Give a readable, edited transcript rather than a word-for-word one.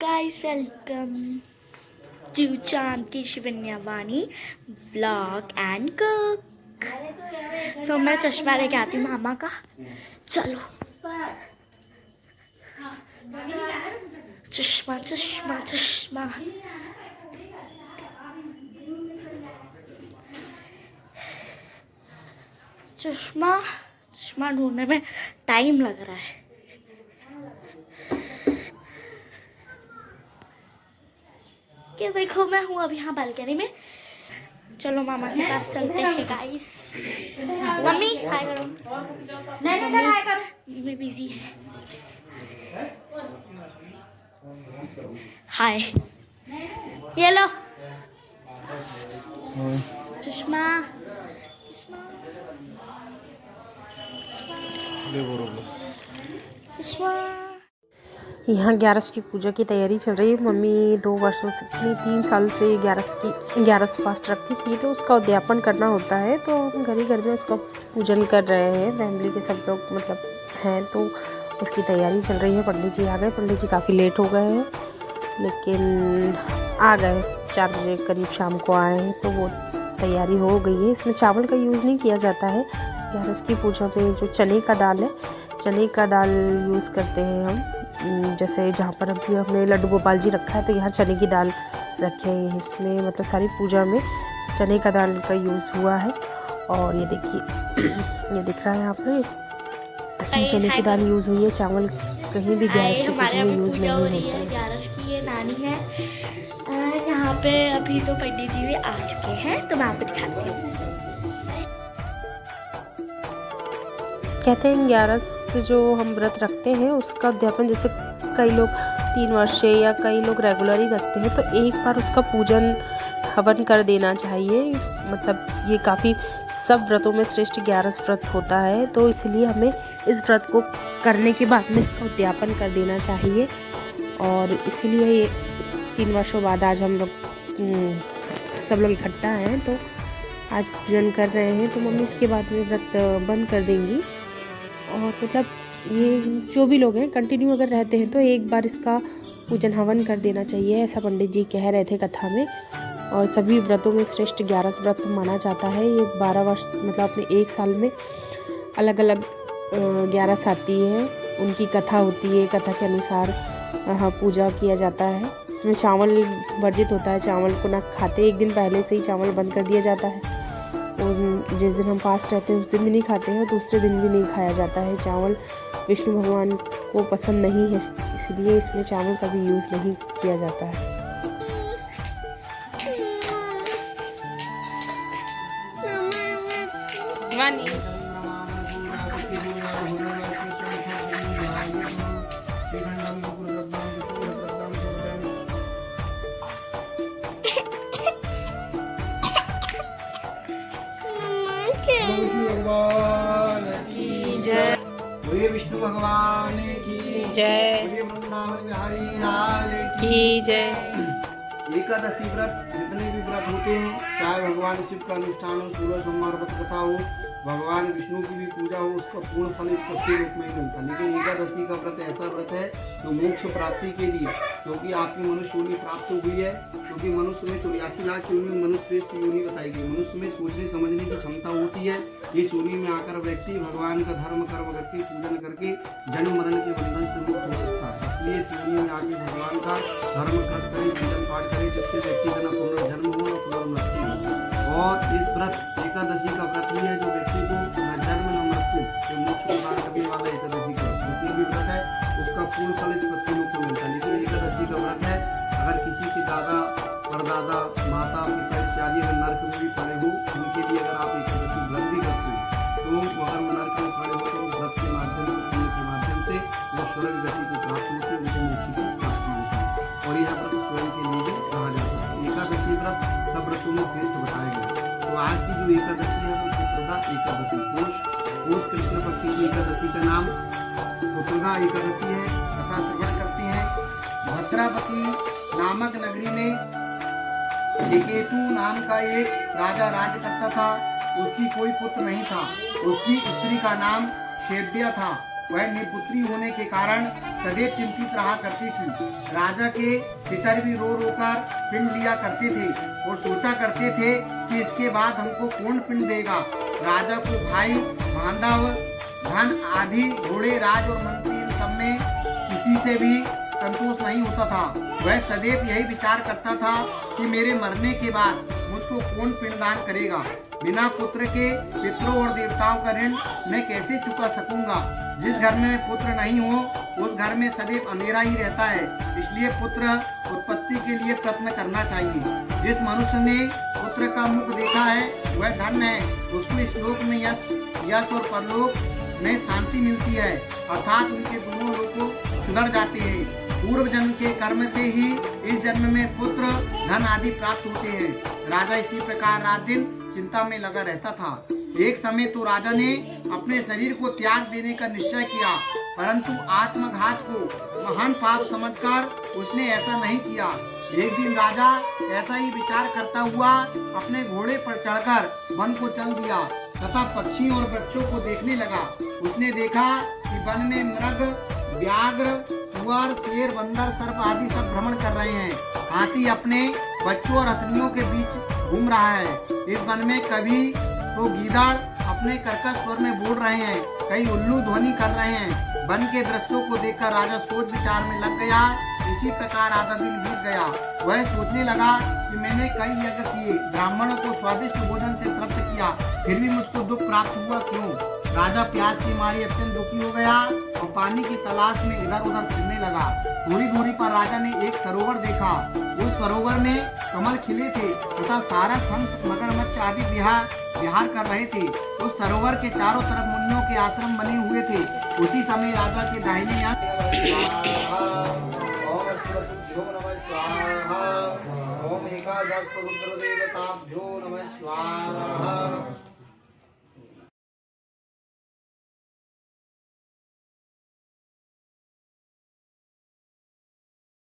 guys, welcome to Chanti Shivanyavani vlog and cook. तो मैं चश्मा लेके आती हूँ मामा का। चलो चश्मा चश्मा चश्मा चश्मा चश्मा ढूंढने में टाइम लग रहा है। क्या देखो मैं हूँ अभी यहाँ बालकनी में। चलो मामा के पास चलते हैं गाइस। मम्मी हाय करो। नहीं हाय करो, मम्मी बिजी है। हाय, ये लो चश्मा चश्मा चश्मा। यहाँ ग्यारस की पूजा की तैयारी चल रही है। मम्मी 2 वर्षों से 3 साल से ग्यारस फास्ट रखती थी, तो उसका उद्यापन करना होता है। तो हम घर में उसका पूजन कर रहे हैं। फैमिली के सब लोग मतलब हैं, तो उसकी तैयारी चल रही है। पंडित जी आ गए। पंडित जी काफ़ी लेट हो गए हैं, लेकिन आ गए 4 बजे करीब शाम को आए हैं, तो वो तैयारी हो गई है। इसमें चावल का यूज़ नहीं किया जाता है। ग्यारस की पूजा में जो चने का दाल है, चने का दाल यूज़ करते हैं हम। जैसे जहाँ पर अभी हमने लड्डू गोपाल जी रखा है, तो यहाँ चने की दाल रखे हैं। इसमें मतलब सारी पूजा में चने का दाल का यूज़ हुआ है। और ये देखिए ये दिख रहा है यहाँ पे, इसमें चने की दाल यूज़ हुई है। चावल कहीं भी ग्यारस की पूजा में यूज़ नहीं होता है। ग्यारस की ये नानी है यहाँ पे। अभी तो पंडित जी भी आ चुके हैं, तो मैं आपको दिखाती हूँ। कहते हैं ग्यारस जो हम व्रत रखते हैं उसका उद्यापन, जैसे कई लोग 3 वर्ष से या कई लोग रेगुलर ही रखते हैं, तो एक बार उसका पूजन हवन कर देना चाहिए। मतलब ये काफ़ी सब व्रतों में श्रेष्ठ ग्यारस व्रत होता है, तो इसलिए हमें इस व्रत को करने के बाद में इसका उद्यापन कर देना चाहिए। और इसीलिए 3 वर्षों बाद आज हम लोग सब लोग इकट्ठा हैं, तो आज पूजन कर रहे हैं। तो मम्मी इसके बाद में व्रत बंद कर देंगी। और मतलब ये जो भी लोग हैं कंटिन्यू अगर रहते हैं, तो एक बार इसका पूजन हवन कर देना चाहिए, ऐसा पंडित जी कह रहे थे कथा में। और सभी व्रतों में श्रेष्ठ ग्यारस व्रत माना जाता है। ये 12 वर्ष मतलब अपने 1 साल में अलग अलग ग्यारस आती है, उनकी कथा होती है। कथा के अनुसार पूजा किया जाता है। इसमें चावल वर्जित होता है, चावल को ना खाते। एक दिन पहले से ही चावल बंद कर दिया जाता है। और जिस दिन हम फास्ट रहते हैं उस दिन भी नहीं खाते हैं, और दूसरे दिन भी नहीं खाया जाता है चावल। विष्णु भगवान को पसंद नहीं है, इसलिए इसमें चावल का भी यूज़ नहीं किया जाता है। भगवान की जय, बोलिए विष्णु भगवान की जय, बोलिए वृंदावन बिहारी लाल की जय। एकादशी व्रत जितने भी व्रत होते हैं, चाहे भगवान शिव का अनुष्ठान हो, 16 सोमवार व्रत कथा हो, भगवान विष्णु की भी पूजा हो, उसका पूर्ण फल इस पक्षी रूप में ही मिलता है। लेकिन एकादशी का व्रत ऐसा व्रत है जो मोक्ष प्राप्ति के लिए, क्योंकि आपकी मनुष्य योनि प्राप्त हो गई है, क्योंकि मनुष्य में 84 लाख योनि मनुष्य श्रेष्ठ योनि बताई गई। मनुष्य में सोचने समझने की क्षमता होती है। इस योनि में आकर व्यक्ति भगवान का धर्म कर्म करके पूजन करके जन्म मरण के बंधन से मुक्त हो सकता है। इसलिए इस योनि में आके भगवान का धर्म कर्म करे, पूजन पाठ करे, जिससे व्यक्ति का न पुनर्जन्म हो न पुनर्मृत्यु हो। और इस व्रत एकादशी का व्रत ही है जो व्यक्ति को न जन्म न मृत्यु से मोक्ष प्रदान करने वाला एकादशी का जितने भी व्रत है उसका पूर्ण फल इस पृथ्वी लोक को मिलता है। लेकिन एकादशी का व्रत है, अगर किसी के दादा परदादा माता पिता इत्यादि अगर नर्क में भी पड़े हो, उनके लिए अगर आप एकादशी व्रत भी करते हो, तो अगर नर्क में पड़े हो तो व्रत के माध्यम से, पुण्य के माध्यम से वो स्वर्ग गति को प्राप्त होती है, उनके मोक्ष की प्राप्ति होती है। और यह व्रत स्वयं के लिए भी कहा जाता है। एकादशी व्रत सब व्रतों में श्रेष्ठ बताया गया। तो आज की जो एकादशी है वो पुत्रदा एकादशी, पौष कृष्ण पक्ष की एकादशी का नाम पुत्रदा एकादशी है। कथा श्रवण करते हैं। भद्रावती नामक नगरी में श्रीकेतु नाम का एक राजा राज्य करता था। उसकी कोई पुत्र नहीं था। उसकी स्त्री का नाम शेव्या था। वह निपुत्री होने के कारण सदैव चिंतित रहा करती थी। राजा के पितर भी रो रो कर पिंड लिया करते थे और सोचा करते थे कि इसके बाद हमको कौन पिंड देगा। राजा को भाई बांधव धन आदि घोड़े राज और मंत्री इन सब में किसी से भी संतोष नहीं होता था। वह सदैव यही विचार करता था कि मेरे मरने के बाद मुझको कौन पिंडदान करेगा। बिना पुत्र के पितरों और देवताओं का ऋण मैं कैसे चुका सकूंगा। जिस घर में पुत्र नहीं हो उस घर में सदैव अंधेरा ही रहता है। इसलिए पुत्र उत्पत्ति के लिए प्रयत्न करना चाहिए। जिस मनुष्य ने पुत्र का मुख देखा है वह धन्य है। उसको इस लोक में यश और परलोक में शांति मिलती है, अर्थात उनके दोनों लोग सुधर जाते हैं। पूर्व जन्म के कर्म से ही इस जन्म में पुत्र धन आदि प्राप्त होते हैं। राजा इसी प्रकार रात दिन चिंता में लगा रहता था। एक समय तो राजा ने अपने शरीर को त्याग देने का निश्चय किया, परंतु आत्मघात को महान पाप समझकर उसने ऐसा नहीं किया। एक दिन राजा ऐसा ही विचार करता हुआ अपने घोड़े पर चढ़कर वन को चल दिया तथा पक्षी और वृक्षों को देखने लगा। उसने देखा कि वन में मृग, व्याघ्र, सुअर, शेर, बंदर, सर्प आदि सब भ्रमण कर रहे हैं। हाथी अपने बच्चों और हथनियों के बीच घूम रहा है। इस वन में कभी तो गीदड़ अपने कर्कश स्वर में बोल रहे हैं, कई उल्लू ध्वनि कर रहे हैं। वन के दृश्यों को देखकर राजा सोच विचार में लग गया। इसी प्रकार आधा दिन बीत गया। वह सोचने लगा कि मैंने कई यज्ञ किए, ब्राह्मणों को स्वादिष्ट भोजन से तृप्त किया, फिर भी मुझको दुख प्राप्त हुआ क्यों। राजा प्यास की मारी अत्यंत दुखी हो गया और पानी की तलाश में इधर उधर फिरने लगा। थोड़ी दूरी पर राजा ने एक सरोवर देखा। उस सरोवर में कमल खिले थे तथा सारा हंस, मगरमच्छ आदि विहार कर रहे थे। उस सरोवर के चारों तरफ मुनियों के आश्रम बने हुए थे। उसी समय राजा के दाहिने ओम एकादश रुद्र देवताभ्यो नमः स्वाहा।